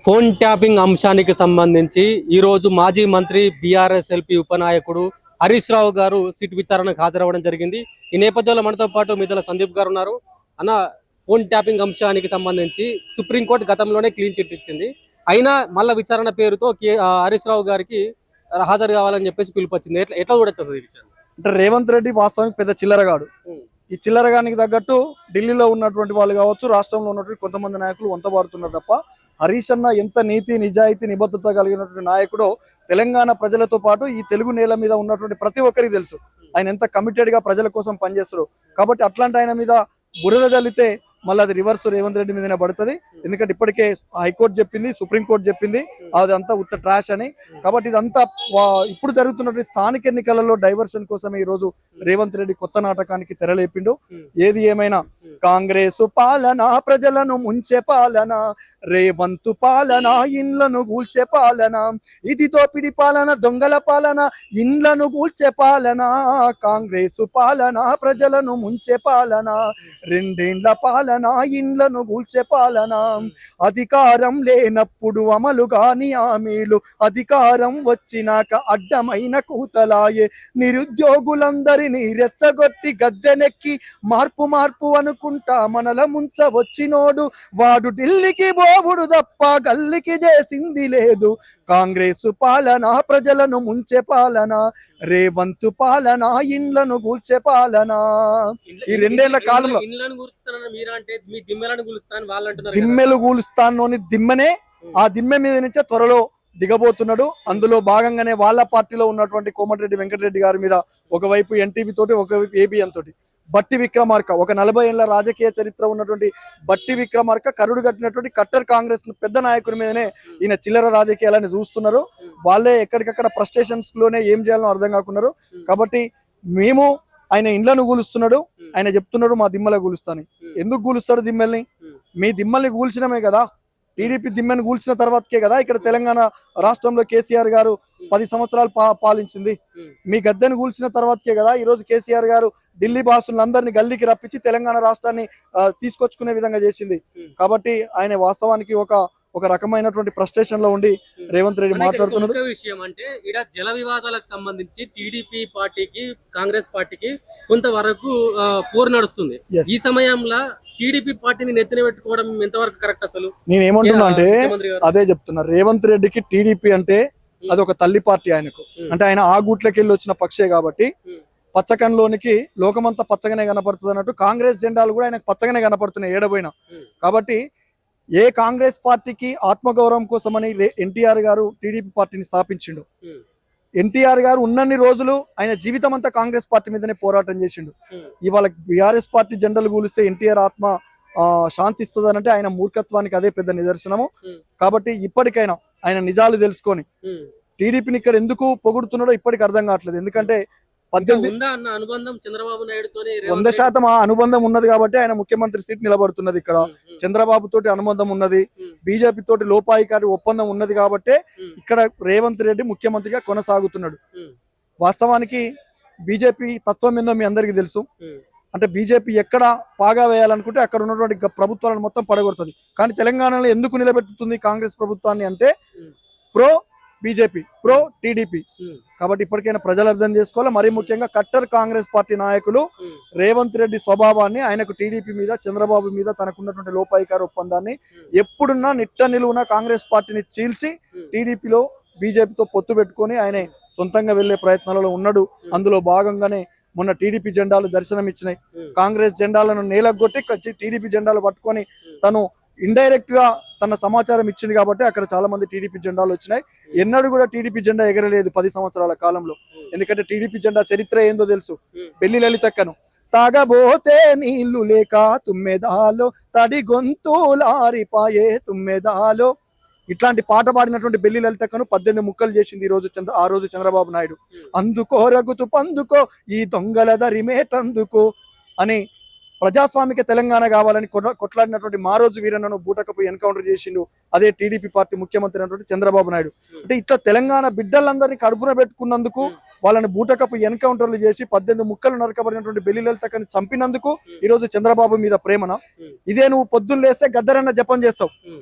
Phone tapping అంశానికి సంబంధించి ఈరోజు మాజీ మంత్రి బీఆర్ఎస్ ఎల్పీ ఉపనాయకుడు హరీష్ రావు గారు సిట్ విచారణకు హాజరవ్వడం జరిగింది. ఈ నేపథ్యంలో మనతో పాటు మిద్దల సందీప్ గారు ఉన్నారు. అన్న, ఫోన్ ట్యాపింగ్ అంశానికి సంబంధించి సుప్రీంకోర్టు గతంలోనే క్లీన్ చిట్ ఇచ్చింది. అయినా మళ్ళా విచారణ పేరుతో హరీష్ రావు గారికి హాజరు కావాలని చెప్పేసి పిలుపు వచ్చింది. ఎట్లా చూడొచ్చు ఈ విషయం? అంటే రేవంత్ రెడ్డి వాస్తవానికి పెద్ద చిల్లరగాడు. ఈ చిల్లరగానికి తగ్గట్టు ఢిల్లీలో ఉన్నటువంటి వాళ్ళు కావచ్చు, రాష్ట్రంలో ఉన్నటువంటి కొంతమంది నాయకులు వంతబాడుతున్నారు తప్ప హరీష్ అన్న ఎంత నీతి నిజాయితీ నిబద్ధత కలిగినటువంటి నాయకుడో తెలంగాణ ప్రజలతో పాటు ఈ తెలుగు నేల మీద ఉన్నటువంటి ప్రతి ఒక్కరికి తెలుసు. ఆయన ఎంత కమిటెడ్ గా ప్రజల కోసం పనిచేస్తాడు. కాబట్టి అట్లాంటి ఆయన మీద బురద జల్లితే మళ్ళీ అది రివర్స్ రేవంత్ రెడ్డి మీదనే పడుతుంది. ఎందుకంటే ఇప్పటికే హైకోర్టు చెప్పింది, సుప్రీంకోర్టు చెప్పింది అదంతా ఉత్త ట్రాష్ అని. కాబట్టి ఇదంతా ఇప్పుడు జరుగుతున్నటువంటి స్థానిక ఎన్నికలలో డైవర్షన్ కోసమే ఈ రోజు రేవంత్ రెడ్డి కొత్త నాటకానికి తెరలేపిండు. ఏది ఏమైనా కాంగ్రెస్ పాలన ప్రజలను ముంచే పాలన, రేవంత్ పాలన ఇండ్లను కూల్చే పాలన, ఇది దోపిడి పాలన, దొంగల పాలన, ఇండ్లను కూల్చే పాలన, కాంగ్రెస్ పాలన ప్రజలను ముంచే పాలన, రెండేండ్ల పాలన ఇండ్లను కూల్చే పాలన, అధికారం లేనప్పుడు అమలు కాని హామీలు అధికారం వచ్చినాక అడ్డమైన కూతలాయే, నిరుద్యోగులందరినీ రెచ్చగొట్టి గద్దెనెక్కి మార్పు మార్పు అనుకుంటా మనల ముంచ వచ్చినోడు వాడు ఢిల్లీకి బోవుడు తప్ప గల్లికి చేసింది లేదు, కాంగ్రెస్ పాలన ప్రజలను ముంచే పాలన, రేవంత్ పాలన ఇండ్లను కూల్చే పాలన. ఈ రెండేళ్ల కాలంలో దిమ్మెలు కూలుస్తాను దిమ్మనే ఆ దిమ్మె మీద నుంచే త్వరలో దిగబోతున్నాడు. అందులో భాగంగానే వాళ్ళ పార్టీలో ఉన్నటువంటి కోమటిరెడ్డి వెంకటరెడ్డి గారి మీద ఒకవైపు ఎన్టీవీ తోటి, ఒకవైపు ఏబిఎన్ తోటి బట్టి విక్రమార్క, ఒక 40 ఏళ్ల రాజకీయ చరిత్ర ఉన్నటువంటి బట్టి విక్రమార్క కరుడు కట్టినటువంటి కట్టర్ కాంగ్రెస్ పెద్ద నాయకుడి మీదనే ఈయన చిల్లర రాజకీయాలని చూస్తున్నారు. వాళ్ళే ఎక్కడికక్కడ ఫ్రస్ట్రేషన్స్ లోనే ఏం చేయాలో అర్థం కాకున్నారు. కాబట్టి మేము ఆయన ఇండ్లను కూలుస్తున్నాడు, ఆయన చెప్తున్నాడు మా దిమ్మల కూలుస్తాను. ఎందుకు కూలుస్తాడు దిమ్మల్ని? మీ దిమ్మల్ని కూల్చినమే కదా, టీడీపీ దిమ్మని కూల్చిన తర్వాతకే కదా ఇక్కడ తెలంగాణ రాష్ట్రంలో కేసీఆర్ గారు 10 సంవత్సరాలు పాలించింది. మీ గద్దెను కూల్చిన తర్వాతకే కదా ఈరోజు కేసీఆర్ గారు ఢిల్లీ బాసులందరినీ గల్లీకి రప్పించి తెలంగాణ రాష్ట్రాన్ని తీసుకొచ్చుకునే విధంగా చేసింది. కాబట్టి ఆయన వాస్తవానికి ఒక రకమైనటువంటి ఫ్రస్ట్రేషన్ లో ఉండి రేవంత్ రెడ్డి మాట్లాడుతున్నాడు. విషయం అంటే ఇక్కడ జల వివాదాలకు సంబంధించి టీడీపీ పార్టీకి కాంగ్రెస్ పార్టీకి కొంతవరకు పోరు నడుస్తుంది. ఈ సమయంలో టీడీపీ పార్టీని నెత్తిన పెట్టుకోవడం ఎంతవరకు కరెక్ట్? అసలు నేనేమంటున్నా అంటే అదే చెప్తున్నా, రేవంత్ రెడ్డికి టీడీపీ అంటే అది ఒక తల్లి పార్టీ ఆయనకు. అంటే ఆయన ఆ గూట్లకి వెళ్ళి వచ్చిన పక్షే కాబట్టి పచ్చకంలోనికి లోకమంతా పచ్చగానే కనపడుతుంది అన్నట్టు కాంగ్రెస్ జెండాలు కూడా ఆయనకు పచ్చగానే కనపడుతున్నాయి ఏడబోయినా. కాబట్టి ఏ కాంగ్రెస్ పార్టీకి ఆత్మగౌరవం కోసమని ఎన్టీఆర్ గారు టీడీపీ పార్టీని స్థాపించిండు. ఎన్టీఆర్ గారు ఉన్నన్ని రోజులు ఆయన జీవితం అంతా కాంగ్రెస్ పార్టీ మీదనే పోరాటం చేసిండు. ఇవాళ బీఆర్ఎస్ పార్టీ జెండాలు కూలిస్తే ఎన్టీఆర్ ఆత్మ శాంతిస్తుంది అంటే ఆయన మూర్ఖత్వానికి అదే పెద్ద నిదర్శనము. కాబట్టి ఇప్పటికైనా ఆయన నిజాలు తెలుసుకొని టీడీపీని ఇక్కడ ఎందుకు పొగుడుతున్నాడో ఇప్పటికి అర్థం కావట్లేదు. ఎందుకంటే 100% ఆ అనుబంధం ఉన్నది కాబట్టి ఆయన ముఖ్యమంత్రి సీట్ నిలబడుతున్నది. ఇక్కడ చంద్రబాబు తోటి అనుబంధం ఉన్నది, బీజేపీ తోటి లోపాయికారి ఒప్పందం ఉన్నది కాబట్టి ఇక్కడ రేవంత్ రెడ్డి ముఖ్యమంత్రిగా కొనసాగుతున్నాడు. వాస్తవానికి బీజేపీ తత్వం ఏందో మీ అందరికీ తెలుసు. అంటే బీజేపీ ఎక్కడ పాగా వేయాలనుకుంటే అక్కడ ఉన్నటువంటి ప్రభుత్వాలను మొత్తం పడగొడుతుంది. కానీ తెలంగాణలో ఎందుకు నిలబెట్టుతుంది కాంగ్రెస్ ప్రభుత్వాన్ని అంటే ప్రో బీజేపీ, ప్రో టీడీపీ. కాబట్టి ఇప్పటికైనా ప్రజలు అర్థం చేసుకోవాలి. మరీ ముఖ్యంగా కట్టర్ కాంగ్రెస్ పార్టీ నాయకులు రేవంత్ రెడ్డి స్వభావాన్ని, ఆయనకు టీడీపీ మీద చంద్రబాబు మీద తనకున్నటువంటి లోపాయికార ఒప్పందాన్ని ఎప్పుడున్నా నిట్ట నిలువున కాంగ్రెస్ పార్టీని చీల్చి టీడీపీలో బీజేపీతో పొత్తు పెట్టుకొని ఆయన సొంతంగా వెళ్లే ప్రయత్నాలలో ఉన్నాడు. అందులో భాగంగానే మొన్న టీడీపీ జెండాలు దర్శనం ఇచ్చినాయి. కాంగ్రెస్ జెండాలను నేలగొట్టి టీడీపీ జెండాలు పట్టుకొని తను ఇండైరెక్ట్ గా తన సమాచారం ఇచ్చింది కాబట్టి అక్కడ చాలా మంది టీడీపీ జెండాలు వచ్చినాయి. ఎన్నడూ కూడా టీడీపీ జెండా ఎగరలేదు 10 సంవత్సరాల కాలంలో. ఎందుకంటే టీడీపీ జెండా చరిత్ర ఏందో తెలుసు. బెల్లి లలితక్కను తాగబోతే నీళ్లు లేక తుమ్మెదాలో తడి గొంతులారిపాయే తుమ్మెదాలో ఇట్లాంటి పాట పాడినటువంటి బెల్లి లలితక్కను 18 ముక్కలు చేసింది ఆ రోజు చంద్రబాబు నాయుడు. అందుకో రగుతు పందుకో ఈ దొంగల దరిమేటందుకో అని ప్రజాస్వామిక తెలంగాణ కావాలని కొట్లాడినటువంటి మారోజు వీరన్నను బూటకపు ఎన్కౌంటర్ చేసిండు అదే టీడీపీ పార్టీ ముఖ్యమంత్రి అయినటువంటి చంద్రబాబు నాయుడు. అంటే ఇట్లా తెలంగాణ బిడ్డలందరినీ కడుపున పెట్టుకున్నందుకు, వాళ్ళని బూటకపు ఎన్కౌంటర్లు చేసి 18 ముక్కలు నరకబడినటువంటి బెల్లి లలితకని చంపినందుకు ఈరోజు చంద్రబాబు మీద ప్రేమన? ఇదే నువ్వు పొద్దున్న లేస్తే గద్దరన్న జపం చేస్తావు,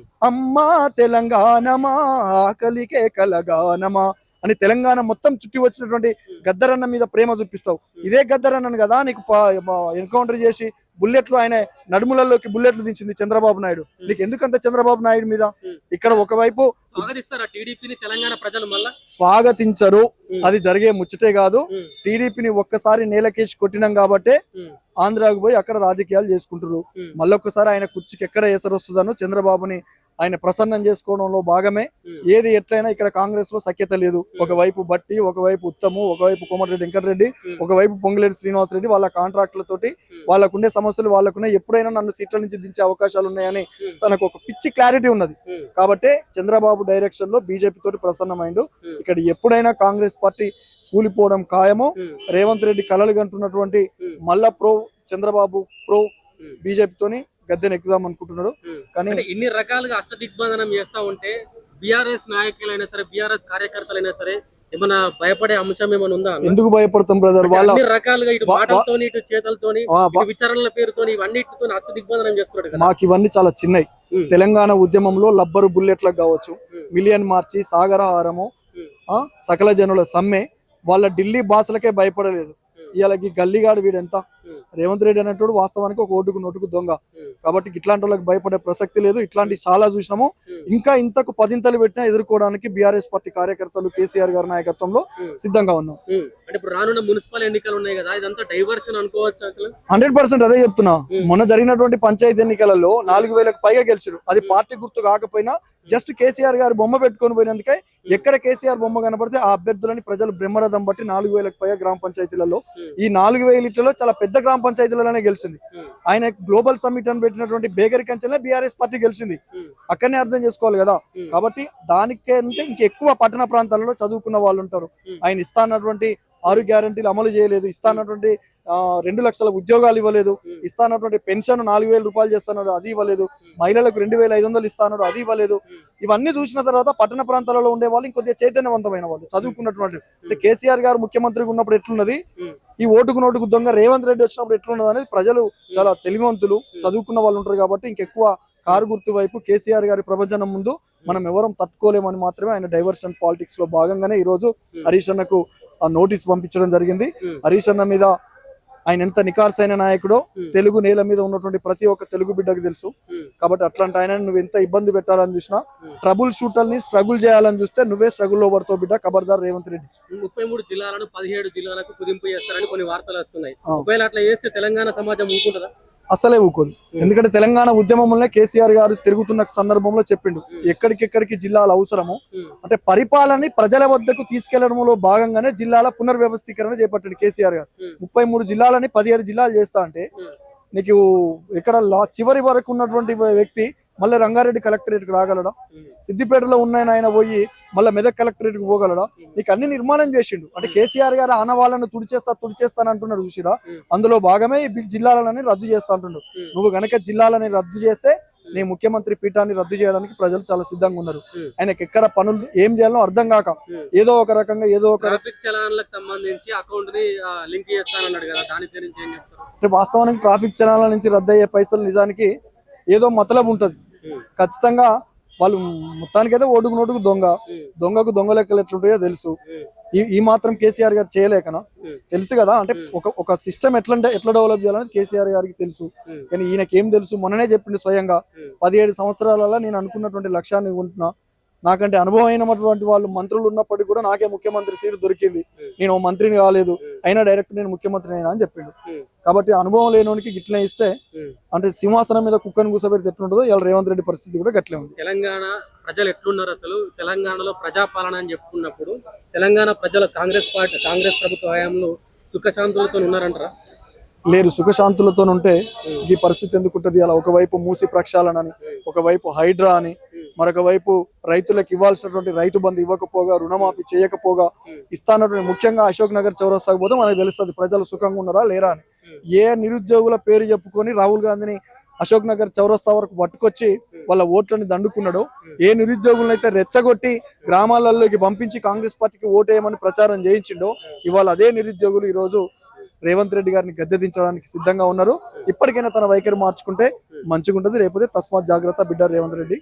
అమ్మా తెలంగాణమా ఆకలికే కలగానమా అని తెలంగాణ మొత్తం చుట్టి వచ్చినటువంటి గద్దరన్న మీద ప్రేమ చూపిస్తావు. ఇదే గద్దరన్నను కదా నీకు ఎన్కౌంటర్ చేసి బుల్లెట్లు, ఆయన నడుములలోకి బుల్లెట్లు దించింది చంద్రబాబు నాయుడు. నీకు ఎందుకంత చంద్రబాబు నాయుడు మీద? ఇక్కడ ఒకవైపు తెలంగాణ ప్రజలు మళ్ళా స్వాగతించరు, అది జరిగే ముచ్చటే కాదు. టీడీపీని ఒక్కసారి నేలకేసి కొట్టినాం కాబట్టి ఆంధ్రాకు పోయి అక్కడ రాజకీయాలు చేసుకుంటారు. మళ్ళొక్కసారి ఆయన కుర్చీకి ఎక్కడ ఎసరు వస్తుందనో చంద్రబాబుని ఆయన ప్రసన్నం చేసుకోవడంలో భాగమే. ఏది ఎట్లయినా ఇక్కడ కాంగ్రెస్ లో సఖ్యత లేదు. ఒకవైపు బట్టి, ఒకవైపు ఉత్తము, ఒకవైపు కోమటిరెడ్డి వెంకటరెడ్డి, ఒకవైపు పొంగులేటి శ్రీనివాసరెడ్డి. వాళ్ళ కాంట్రాక్టులతోటి వాళ్ళకుండే సమస్యలు వాళ్ళకున్నాయి. ఎప్పుడైనా నన్ను సీట్ల నుంచి దించే అవకాశాలు ఉన్నాయని తనకు ఒక పిచ్చి క్లారిటీ ఉన్నది. కాబట్టి చంద్రబాబు డైరెక్షన్ లో బీజేపీ తోటి ప్రసన్నమైండు. ఇక్కడ ఎప్పుడైనా కాంగ్రెస్ పార్టీ కూలిపోవడం ఖాయము. రేవంత్ రెడ్డి కలలు కంటున్నటువంటి మళ్ళా ప్రో చంద్రబాబు ప్రో బీజేపీతోని గద్దెను ఎక్కుదాం అనుకుంటున్నాడు. కానీ ఇన్ని రకాలుగా అష్టదిగ్బంధనం చేస్తా ఉంటే బీఆర్ఎస్ నాయకులైనా సరే, బీఆర్ఎస్ కార్యకర్తలైనా సరే ఏమన్నా భయపడే అంశం ఏమైనా ఉందా? ఎందుకు భయపడతాం బ్రదర్? వాళ్ళ రకాలుగా ఇటు మాటలతోని, ఇటు చేతలతోని, విచారణల పేరుతోని ఇవన్నిటితో అష్టదిగ్బంధనం చేస్తున్నాడు. మాకు ఇవన్నీ చాలా చిన్నవి. తెలంగాణ ఉద్యమంలో లబ్బరు బుల్లెట్లకు కావచ్చు, మిలియన్ మార్చి, సాగరహారము, సకల జనుల సమ్మె, వాళ్ళ ఢిల్లీ భాషలకే భయపడలేదు. ఇవాళ ఈ గల్లీగాడు వీడెంత? రేవంత్ రెడ్డి అనేటోడు వాస్తవానికి ఒక ఓటుకు నోటుకు దొంగ. కాబట్టి ఇట్లాంటి వాళ్ళకి భయపడే ప్రసక్తి లేదు. ఇట్లాంటి చాలా చూసినాము. ఇంకా ఇంతకు పదింతలు పెట్టినా ఎదుర్కోవడానికి బీఆర్ఎస్ పార్టీ కార్యకర్తలు కేసీఆర్ గారి నాయకత్వంలో సిద్ధంగా ఉన్నాం. రానున్న మున్సిపల్ ఎన్నికలు ఉన్నాయి కదా, ఇదంతా డైవర్షన్ అనుకోవచ్చు అసలు? 100% అదే చెప్తున్నా. మొన్న జరిగినటువంటి పంచాయతీ ఎన్నికలలో 4000కు పైగా గెలిచారు. అది పార్టీ గుర్తు కాకపోయినా జస్ట్ కేసీఆర్ గారి బొమ్మ పెట్టుకొని పోయినందుకే ఎక్కడ కేసీఆర్ బొమ్మ కనపడితే ఆ అభ్యర్థులని ప్రజలు బ్రహ్మరథం బట్టి 4000కు పైగా గ్రామ పంచాయతీలలో, ఈ 4000 చాలా పెద్ద గ్రామ పంచాయతీలలోనే గెలిచింది. ఆయన గ్లోబల్ సమ్మిట్ అని పెట్టినటువంటి బేగరి కంచెలే బీఆర్ఎస్ పార్టీ గెలిచింది. అక్కడనే అర్థం చేసుకోవాలి కదా. కాబట్టి దానికంటే ఇంకెక్కువ పట్టణ ప్రాంతాలలో చదువుకున్న వాళ్ళు ఉంటారు. ఆయన ఇస్తానటువంటి 6 గ్యారంటీలు అమలు చేయలేదు, ఇస్తానటువంటి 2 లక్షల ఉద్యోగాలు ఇవ్వలేదు, ఇస్తానటువంటి పెన్షన్ 4000 రూపాయలు చేస్తున్నాడు, అది ఇవ్వలేదు, మహిళలకు 2500 ఇస్తాడు, అది ఇవ్వలేదు. ఇవన్నీ చూసిన తర్వాత పట్టణ ప్రాంతాలలో ఉండే వాళ్ళు ఇంకొద్దిగా చైతన్యవంతమైన వాళ్ళు, చదువుకున్నటువంటి. అంటే కేసీఆర్ గారు ముఖ్యమంత్రిగా ఉన్నప్పుడు ఎట్లున్నది, ఈ ఓటుకు నోటుకు దొంగ రేవంత్ రెడ్డి వచ్చినప్పుడు ఎట్లున్నది అనేది ప్రజలు చాలా తెలివివంతులు, చదువుకున్న వాళ్ళు ఉంటారు. కాబట్టి ఇంకెక్కువ కారు గుర్తు వైపు కేసీఆర్ గారి ప్రపంచం ముందు మనం ఎవరం తట్టుకోలేమని మాత్రమే ఆయన డైవర్షన్ పాలిటిక్స్ లో భాగంగానే ఈ రోజు హరీష్ అన్నకు నోటీస్ పంపించడం జరిగింది. హరీష్ అన్న మీద ఆయన ఎంత నికార్సైన నాయకుడో తెలుగు నేల మీద ఉన్నటువంటి ప్రతి ఒక్క తెలుగు బిడ్డకు తెలుసు. కాబట్టి అట్లాంటి ఆయన నువ్వు ఎంత ఇబ్బంది పెట్టాలని చూసినా, ట్రబుల్ షూటర్ని స్ట్రగుల్ చేయాలని చూస్తే నువ్వే స్ట్రగుల్ లో పడతావు బిడ్డ. ఖబర్దార్ రేవంత్ రెడ్డి. 33 జిల్లాలను 17 జిల్లాలకు కుదింపు చేస్తారని కొన్ని వార్తలు వస్తున్నాయి. ఒకవేళ అట్లా చేస్తే తెలంగాణ సమాజం ఊరుకుంటుందా? అసలే ఊకోదు. ఎందుకంటే తెలంగాణ ఉద్యమంలోనే కేసీఆర్ గారు తిరుగుతున్న సందర్భంలో చెప్పిండు ఎక్కడికెక్కడికి జిల్లాలు అవసరము. అంటే పరిపాలనని ప్రజల వద్దకు తీసుకెళ్లడంలో భాగంగానే జిల్లాల పునర్వ్యవస్థీకరణ చేపట్టాడు కేసీఆర్ గారు. 33 జిల్లాలని 17 జిల్లాలు చేస్తా అంటే నీకు ఇక్కడ చివరి వరకు ఉన్నటువంటి వ్యక్తి మళ్ళీ రంగారెడ్డి కలెక్టరేట్ కు రాగలడా? సిద్దిపేటలో ఉన్న ఆయన పోయి మళ్ళీ మెదక్ కలెక్టరేట్ కు పోగలడా? నీకు అన్ని నిర్మాణం చేసిండు. అంటే కేసీఆర్ గారు ఆనవాళ్ళను తుడిచేస్తాను అంటున్నాడు చూసిరా. అందులో భాగమే ఈ జిల్లాలని రద్దు చేస్తా అంటున్నాడు. నువ్వు గనక జిల్లాలని రద్దు చేస్తే నీ ముఖ్యమంత్రి పీఠాన్ని రద్దు చేయడానికి ప్రజలు చాలా సిద్ధంగా ఉన్నారు. ఆయనకి ఎక్కడ పనులు ఏం చేయాలో అర్థం కాక ఏదో ఒక రకంగా ఏదో ఒక సంబంధించి అకౌంట్ ని లింక్ చేస్తానన్నాడు కదా, దాని గురించి ఏం చెప్తారు? అంటే వాస్తవానికి ట్రాఫిక్ చలానాల నుంచి రద్దు అయ్యే పైసలు నిజానికి ఏదో మతలబు ఉంటది. ఖచ్చితంగా వాళ్ళు మొత్తానికైతే ఓటుకు నోటుకు దొంగకు దొంగ లెక్కలు ఎట్లుంటాయో తెలుసు. ఈ మాత్రం కేసీఆర్ గారు చేయలేకనా? తెలుసు కదా. అంటే ఒక సిస్టమ్ ఎట్లా డెవలప్ చేయాలనేది కేసీఆర్ గారికి తెలుసు. కానీ ఈయనకి ఏం తెలుసు? మొన్ననే చెప్పిండు స్వయంగా, 17 సంవత్సరాలలో నేను అనుకున్నటువంటి లక్ష్యాన్ని ఉంటున్నా, నాకంటే అనుభవం అయినటువంటి వాళ్ళు మంత్రులు ఉన్నప్పటికీ కూడా నాకే ముఖ్యమంత్రి సీటు దొరికింది, నేను మంత్రిని కాలేదు, అయినా డైరెక్ట్ నేను ముఖ్యమంత్రిని అయినా అని చెప్పిండు. కాబట్టి అనుభవం లేనోనికి గిట్లనే ఇస్తే అంటే సింహాసనం మీద కుక్కను కూర్చోబెడితే ఎట్లుంటుందో ఇలా రేవంత్ రెడ్డి పరిస్థితి కూడా గట్లే ఉంది. తెలంగాణ ప్రజలు ఎట్లున్నారు అసలు? తెలంగాణలో ప్రజాపాలన అని చెప్పుకున్నప్పుడు తెలంగాణ ప్రజల కాంగ్రెస్ ప్రభుత్వ హయాంలో సుఖశాంతులతో ఉన్నారంటారా? లేరు. సుఖశాంతులతో ఉంటే ఈ పరిస్థితి ఎందుకు ఉంటుంది? అలా ఒకవైపు మూసి ప్రక్షాళనని, ఒకవైపు హైడ్రా అని, మరొక వైపు రైతులకు ఇవ్వాల్సినటువంటి రైతు బంధు ఇవ్వకపోగా, రుణమాఫీ చేయకపోగా, ఇస్తానటువంటి ముఖ్యంగా అశోక్ నగర్ చౌరస్తాకు పోతే మనకు తెలుస్తుంది ప్రజలు సుఖంగా ఉన్నారా లేరా అని. ఏ నిరుద్యోగుల పేరు చెప్పుకొని రాహుల్ గాంధీని అశోక్ నగర్ చౌరస్తా వరకు పట్టుకొచ్చి వాళ్ళ ఓట్లని దండుకున్నాడో, ఏ నిరుద్యోగులను అయితే రెచ్చగొట్టి గ్రామాలలోకి పంపించి కాంగ్రెస్ పార్టీకి ఓటేయమని ప్రచారం చేయించిండో, ఇవాళ అదే నిరుద్యోగులు ఈ రోజు రేవంత్ రెడ్డి గారిని గద్దె దించడానికి సిద్ధంగా ఉన్నారు. ఇప్పటికైనా తన వైఖరి మార్చుకుంటే మంచిగా ఉంటుంది, లేకపోతే తస్మాత్ జాగ్రత్త బిడ్డ రేవంత్ రెడ్డి.